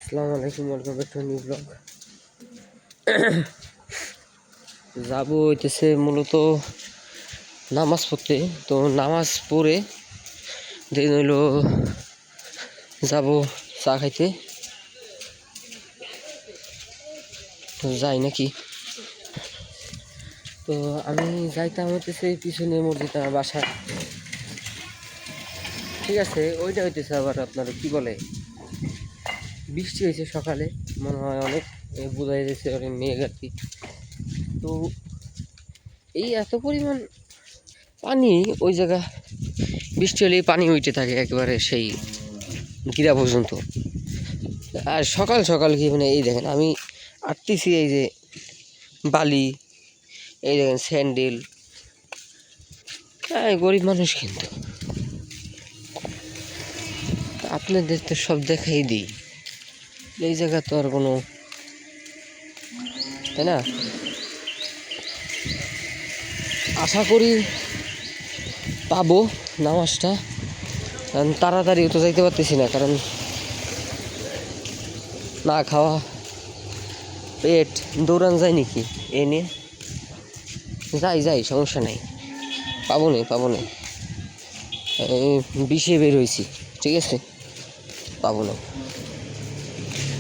আসসালামু আলাইকুম, welcome back to new blog. যাবো হইতেছে মূলত নামাজ পড়তে। তো নামাজ পড়ে দেন হইলো যাবো চা খাইতে। যাই নাকি? তো আমি যাইতাম হইতেছে পিছনে মসজিদ আমার বাসা, ঠিক আছে। ওইটা হইতেছে আবার আপনার কি বলে, বৃষ্টি হয়েছে সকালে, মনে হয় অনেক বোঝাই যাচ্ছে অনেক মেঘ আর কি। তো এই এত পরিমাণ পানি ওই জায়গা, বৃষ্টি হলেই পানি উঠে থাকে একেবারে সেই গিরা পর্যন্ত। আর সকাল সকাল কি মানে এই দেখেন আমি আটতেছি, এই যে বালি, এই দেখেন স্যান্ডেল, হ্যাঁ গরিব মানুষ কিন্তু আপনাদের তো সব দেখাই দিই, এই জায়গা তো আর কোনো, তাই না? আশা করি পাবো নামাজটা, কারণ তাড়াতাড়ি তো যাইতে পারতেছি না, কারণ না খাওয়া পেট দৌড়ান যায় নাকি এ নিয়ে। যাই সমস্যা নাই, পাবো না, বিষে বের হয়েছি, ঠিক আছে, পাবো না।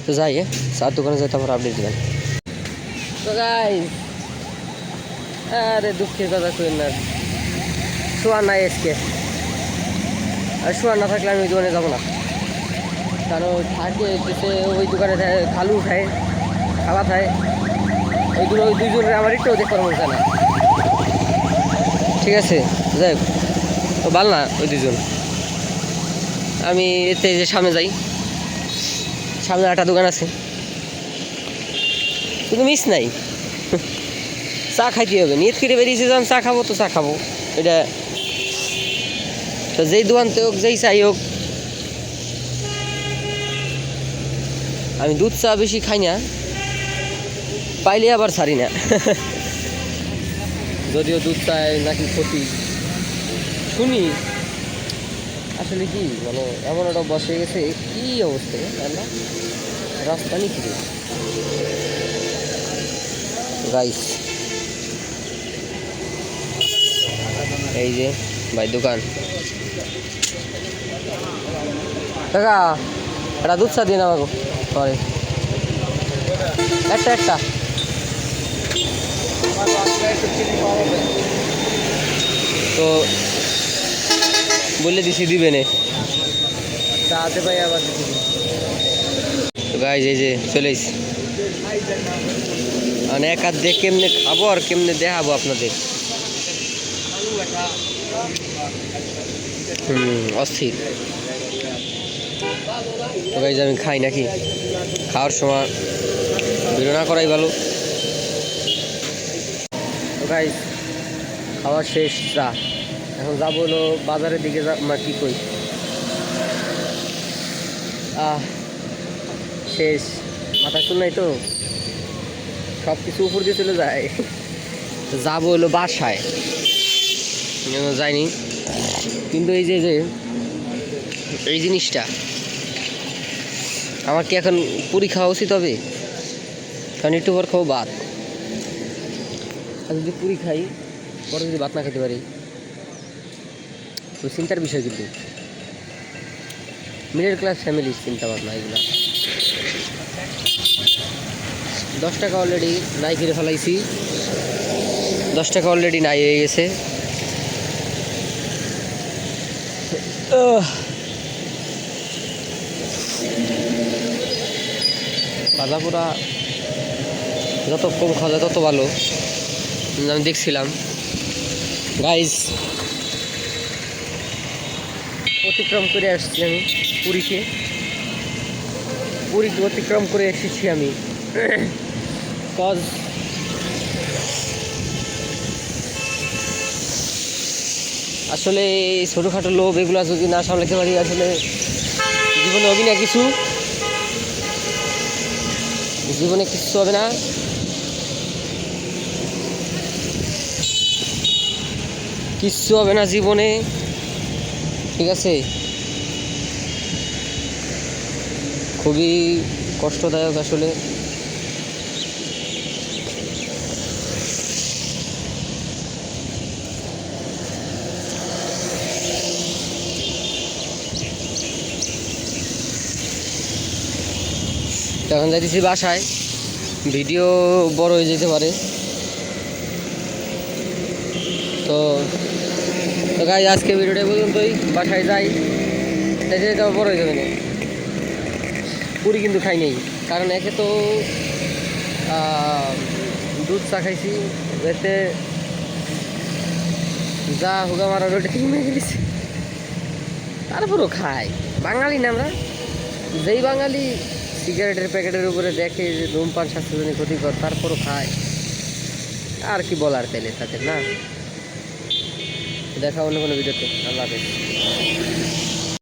তো যাই, চার দোকানে যাই, তারপর আপডেট দিবেন। তো গাইস, আরে দুঃখের কথা কইেন না, শোয়ার নাই আজকে। আর শোয়ার না থাকলে আমি ওই দোকানে যাবো না, কারণ থাকে ওই দোকানে খালু খায়, খালা খায়, ওইগুলো ওই দুইজনের আমার একটু দেখতে মন চায় না, ঠিক আছে। যাই হোক, তো ভালো না ওই দুজন। আমি এতে যে সামনে যাই, সামনে একটা দোকান আছে, কিন্তু মিস নাই, চা খাইতে হবে, নিয়ত করে বেরিয়েছে যখন চা খাবো তো চা খাবো, এটা তো যেই দোকানতে হোক যেই চাই হোক। আমি দুধ চা বেশি খাই না, পাইলে আবার ছাড়ি না। যদিও দুধ চায় নাকি ক্ষতি শুনি, আসলে কি মানে এমন একটা বসে গেছে, কি অবস্থা না রাস্তা নি কি গাইস। এই যে ভাই দোকান, কাকা একটা দুধ চা দিন আমাকে, সরি একটা তো বললে দিছি দিবে নে চাতে ভাই, আবার তো গাইজ এই যে চলে এসছি, মানে এক হাত দিয়ে কেমনে খাবো আর কেমনে দেখাবো আপনাদের, অস্থির। তো গাইজ আমি খাই নাকি, খাওয়ার সময় ভিডিও না করাই ভালো। তো গাইজ খাওয়া শেষ, চা এখন যাবো হলো বাজারের দিকে, কি কই শেষ, মাথা শুন নাই তো, সব কিছু উপর দিয়ে চলে যায়। যাবো হলো বাসায়, যাইনি, কিন্তু এই যে এই জিনিসটা আমার কি এখন পুরি খাওয়া উচিত হবে? কারণ একটু পর খাবো ভাত, আর যদি পুরি খাই পরে যদি ভাত না খেতে পারি, ওই চিন্তার বিষয়। কিন্তু মিডল ক্লাস ফ্যামিলির চিন্তা ভাবনা এগুলো। 10 টাকা অলরেডি নাই করে ফেলাইছি, 10 টাকা অলরেডি নাই হয়ে গেছে। ভাজাপোড়া যত কম খাওয়া যায় তত ভালো, আমি দেখছিলাম। গাইজ অতিক্রম করে আসছি আমি পুরীকে অতিক্রম করে এসেছি আমি, কজ আসলে এই ছোটোখাটো লোভ এগুলো যদি না সামলাতে পারি, আসলে জীবনে হবে না কিছু, জীবনে কিচ্ছু হবে না। কিচ্ছু হবে না জীবনে, ঠিক আছে। খুবই কষ্টদায়ক আসলে। এখন যাইতেছি বাসায়, ভিডিও বড় হয়ে যেতে পারে। তো তো গাইস আজকে ভিডিওটা পর্যন্তই, বাসায় যাই, তাই এটা বড় হয়ে যাবে না। পুরি কিন্তু খাই নেই, কারণ একে তো দুধ চা খাইছি, এতে যা হুগা মারা ওটা কমে গেছে। তারপরও খাই, বাঙালি না আমরা। যেই বাঙালি সিগারেটের প্যাকেটের উপরে দেখে যে ধূমপান স্বাস্থ্যজনিত ক্ষতিকর, তারপরও খায়। আর কি বলার তাইলে তাদের, না? দেখা অন্য কোনো ভিডিওতে। আল্লাহ হাফেজ।